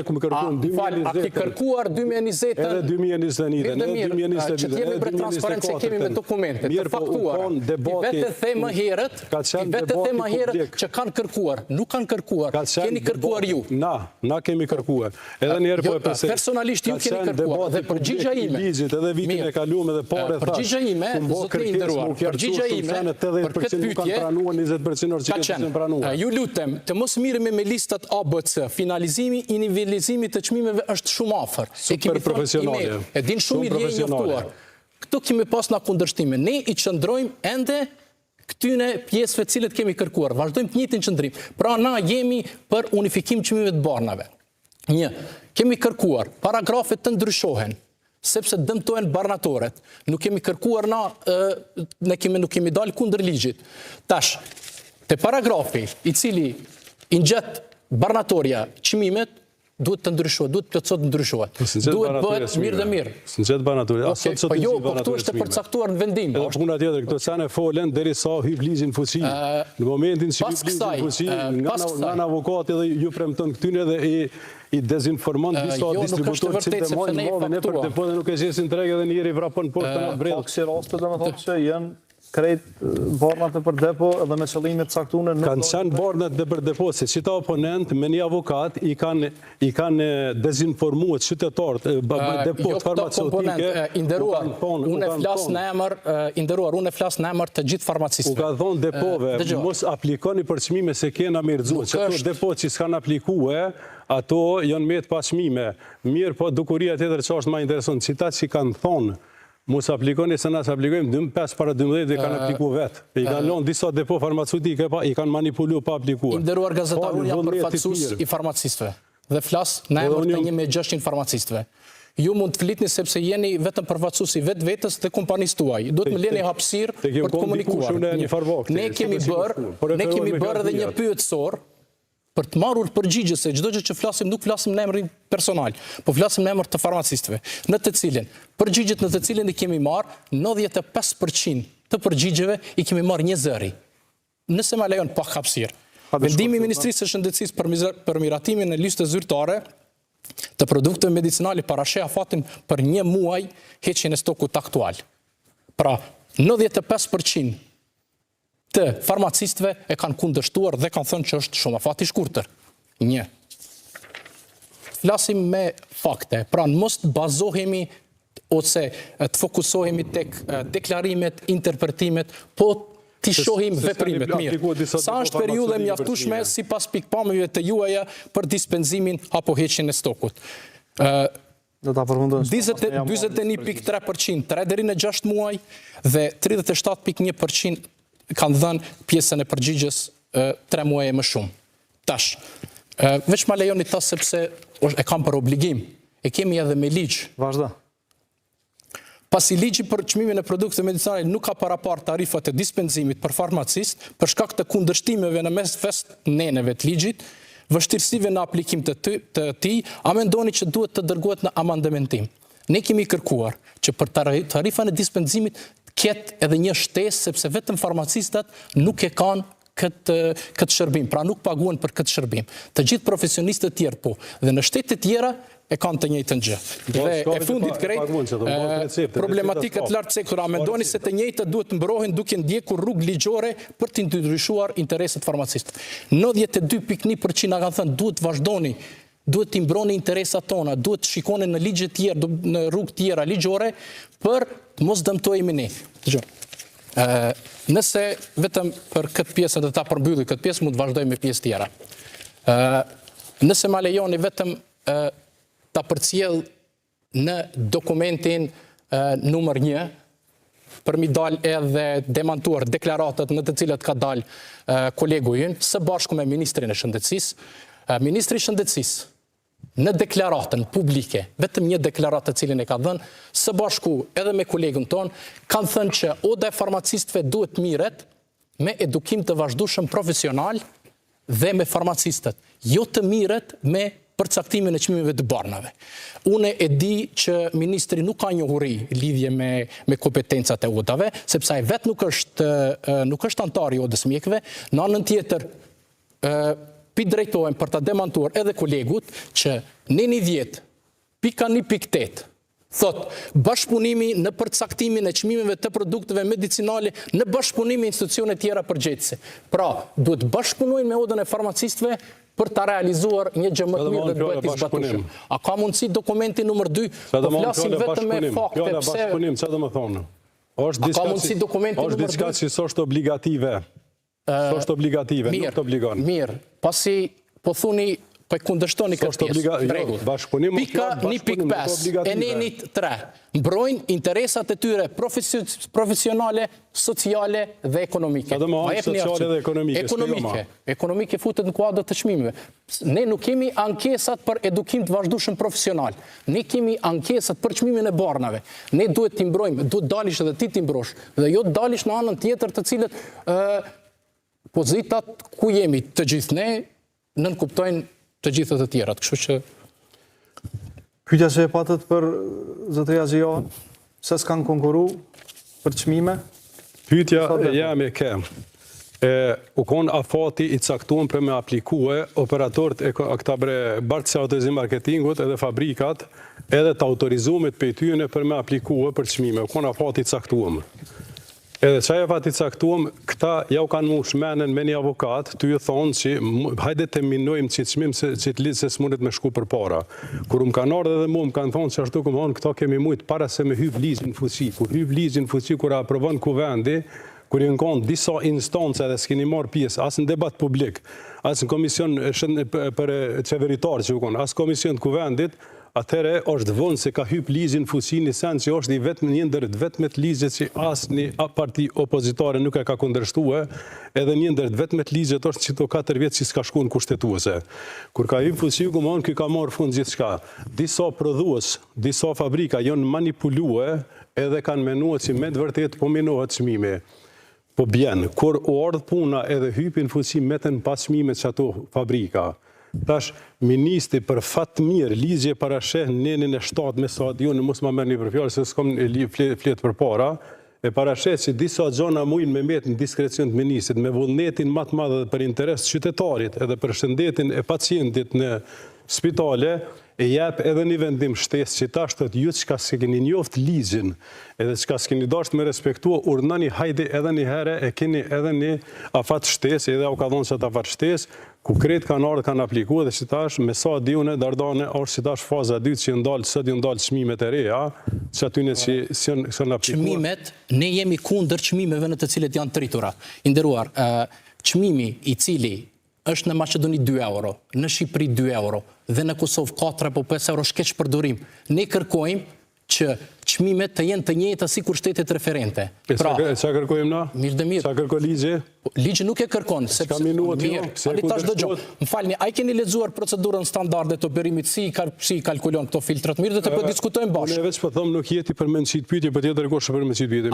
A ke kërkuar 2020? Edhe 2021, që t'jemi për transparent që kemi me dokumente, të faktuara. Vete the më herët që kanë kërkuar, nuk kanë kërkuar, keni kërkuar ju. Na kemi kërkuar. Edhe njerë po e përsej. Personalisht ju keni kërkuar. Dhe përgjigja ime, edhe vitin e kaluam edhe pare thash. Përgjigja ime, zotë i ndëruar, përgjigja ime, për këtë pyetje, ju lutem, të mos mirëme me listat ABC, finalizimi i nivelizimit të çmimeve është shumë afër. Super profesionale. E din shumë mirë je njoftuar. Këto kemi pas na kundërshtime. Ne i qëndrojmë ende këtyne pjesëve të cilët kemi kërkuar. Vazhdojmë të njëjtin qëndrim. Pra na jemi për unifikim çmimeve të barnave. Kemi kërkuar paragrafe të ndryshohen, sepse dëmtohen barnatoret. Nuk kemi kërkuar nuk kemi dalë kundër ligjit. Tash, te paragrafi i cili i ngjet barnatoria çmimet duhet të ndryshohet, duhet plotësisht të ndryshohet. Duhet bëhet mirë dhe mirë. Së nxet barnatoria. Po jo, po këtu është e përcaktuar në vendim. Edhe puna tjetër, këto sanë folen derisa hyj ligji në fuqi. Në momentin që hyj ligji në fuqi, nga avokati dhe ju premton këtyne dhe i dezinformon disa distributorë që të mojnë modhin e për depo dhe nuk e gjesin tregë dhe njëri vrapon poshtë të nga bredhë. Kësi raste dhe me thotë që janë krejt barnat e për depo edhe me qëllimit saktune. Kanë qenë barnat dhe për depo, se qita oponent me një avokat i kanë dezinformuat qytetarët depot farmaceutike. Inderuar, unë e flas në emër të gjithë farmacistëve. U ka thonë depove, mos aplikoni për çmime se kena mirëzu. Që ato depot që s'kanë aplikue, ato janë me të pa çmime. Mirë, po dukuria tjetër që është ma interesant, qita që kanë thonë, mos aplikoni se nësë aplikojmë 5 para 12 dhe kanë apliku vetë. I kanë lonë disa depo farmaceutike, i kanë manipulu pa aplikuar. Inderuar gazetar, unë jam përfaqësues i farmacistëve dhe flas në emër të 1.600 farmacistëve. Ju mund të flitni sepse jeni vetëm përfaqësues i vetës dhe kompanisë tuaj. Duhet më leni hapësirë për të komunikuar. Ne kemi bërë edhe një pyetësor për të marrur përgjigje se çdo gjë që flasim nuk flasim në emrin personal, po flasim në emër të farmacistëve, në të cilin përgjigjet në të cilin i kemi marrë 95% të përgjigjeve i kemi marrë një zëri. Nëse ma lejon pak hapësirë. Vendimi i Ministrisë së Shëndetësisë për miratimin e listës zyrtare të produkteve medicinale parasheh afatin për një muaj heqjen e stokut aktual. Pra, 95% të farmacistëve e kanë kundërshtuar dhe kanë thënë që është shumë afat i shkurtër. Një. Flasim me fakte, pra në mos të bazohemi ose të fokusohemi tek deklarimet, interpretimet, po të shohim veprimet mirë. Sa është periudhe mjaftueshme sipas pikpamjeve të juaja për dispenzimin apo heqjen e stokut? 41.3%, 3 deri në 6 muaj dhe 37.1% kanë dhënë pjesën e përgjigjes 3 muaj e më shumë. Tash, veç ma lejoni ta sepse e kam për obligim, e kemi edhe me ligj. Vazhda. Pasi ligji për çmimin e produkteve medicinale nuk ka parapar tarifat e dispenzimit për farmacist, për shkak të kundërshtimeve në mes neneve të ligjit, vështirësive në aplikim të tij, a mendoni që duhet të dërgohet në amandamentim? Ne kemi kërkuar që për tarifën e dispenzimit ketë edhe një shtesë, sepse vetëm farmacistat nuk e kanë këtë shërbim, pra nuk paguan për këtë shërbim. Të gjithë profesionistët tjerë po, dhe në shtetet tjera e kanë të njëjtën gjë. Dhe e fundit krejt, problematikat lartë sektora, a mendoni se të njëjtët duhet mbrohen duke ndjekur rrugë ligjore për të ndryshuar interesat farmacistëve. 92.1% na kanë thënë duhet vazhdoni, duhet të mbroni interesat tona, duhet të shikoni në ligje tjerë, në rrugë tjera ligjore, për të mos dëmtojmë ne. Nëse vetëm për këtë pjesë dhe ta përmbylli këtë pjesë, mund të vazhdojmë me pjesë tjera. Nëse ma lejoni vetëm ta përcjell në dokumentin numër 1, për mi dal edhe demantuar deklaratat në të cilat ka dal kolegu ynë, së bashku me Ministrin e Shëndetësisë. Ministri i Shëndetësisë në deklaratën publike, vetëm një deklaratë të cilin e ka dhënë, së bashku edhe me kolegën tonë, kanë thënë që oda e farmacistëve duhet miret me edukim të vazhdueshëm profesional dhe me farmacistët, jo të miret me përcaktimin e çmimeve të barnave. Unë e di që ministri nuk ka njohuri lidhje me kompetencat e odave, sepse ai vetë nuk është antar i odës mjekëve, në anën tjetër pi drejtojmë për ta demantuar edhe kolegut që në 10.1.8 thot bashkëpunimi në përcaktimin e çmimeve të produkteve medicinale në bashkëpunim me institucione tjera përgjegjëse. Pra, duhet bashkëpunojnë me odën e farmacistëve për ta realizuar një gjë më të mirë dhe duhet i zbatueshëm. A ka mundësi dokumenti numër 2 po flasim vetëm me fakte pse? Bashkëpunim, çfarë do të thonë? Ka mundësi dokumenti numër 2? Është diçka që s'është obligative. S'është obligative, nuk të obligon. Mirë, pasi po thuni po e kundërshtoni këtë pjesë. Pika 1.5 e nenit 3. Mbrojnë interesat e tyre profesionale, sociale dhe ekonomike. Sociale dhe ekonomike. Ekonomike futet në kuadër të çmimeve. Ne nuk kemi ankesat për edukim të vazhdueshëm profesional. Ne kemi ankesat për çmimin e barnave. Ne duhet t'i mbrojmë, duhet dalish edhe ti t'i mbrosh. Dhe jo dalish në anën tjetër të cilët pozitat ku jemi të gjithë ne nënkuptojnë të gjithët e tjerat, kështu që... Pyetja që e patët për zotëria Xhio, se s'kanë konkuru për çmime? Pyetja jam e kem. U konë afati i caktuar për me aplikue operatorët e këta bartësi autorizim marketingut edhe fabrikat edhe të autorizumit për tyne për me aplikue për çmime. U konë afati i caktuar. Edhe qaj e fati caktuam, këta ja u kanë mu shmenen me një avokat, ty ju thonë që hajde të minojmë që të shmim që të lidhë se s'mundet me shku për para. Kur më kanë ardhe dhe mu më kanë thonë që ashtu këmë thonë, këta kemi mujtë para se me hyb ligjin fuqi. Kur hyb ligjin fuqi, kur aprovon kuvendi, kur i në konë disa instancë edhe s'kini marë pjesë, asë në debat publik, asë në komision për qeveritarë që u konë, asë komision të kuvendit, atëre është vënë se ka hyp ligjin fuqi një sen që është i vetëm një ndër vetmet ligjet që asë një parti opozitare nuk e ka kundërshtue, edhe një ndër vetmet ligjet është që to 4 vjetë që s'ka shku në kushtetuese. Kur ka hyp fuqi, këmon, këj ka marë fund gjithë shka. Disa prodhues, disa fabrika jonë manipulue edhe kanë menuar që me të vërtet po menohet çmimi. Po bjenë, kur u ardhë puna edhe hypin fuqi meten pas çmime që ato fabrika. Tash, ministri për fatë mirë, ligje parasheh nenin e 7 me sa atë ju në mos ma mërë një për fjallë, se s'kom fletë për para, e parasheh që disa gjona mujnë me metë në diskrecion të ministrit, me vullnetin matë madhe dhe për interes të qytetarit edhe për shëndetin e pacientit në spitale, e jep edhe një vendim shtesë që ta shtot ju që ka s'keni njoft ligjin, edhe që ka s'keni dasht me respektua, urnani hajde edhe një herë, e keni edhe një afat shtesë, edhe au ka dhonë që ta afat shtesë, ku kretë kanë ardhë kanë aplikua dhe që tash me sa diune dardane është që tash faza 2 që sot ju ndalë çmimet e reja, që atyne që sënë aplikua. Çmimet, ne jemi kundër çmimeve në të cilët janë të rritura. Nderuar, çmimi i cili është në Maqedoni 2 euro, në Shqipëri 2 euro, dhe në Kosovë 4 apo 5 euro shkeq përdorim. Ne kërkojmë që çmimet të jenë të njëjta si kur shtetet referente. Pra, çfarë kërkojmë na? Mirë dhe mirë. Çfarë kërkoj ligji? Ligji nuk e kërkon, sepse më falni, a i keni lexuar procedurën standarde të operimit si i kalkulon këto filtrat mirë dhe të po diskutojmë bashkë. Unë veç po them nuk jeti për mençit pyetje, por tjetër kush për mençit pyetje.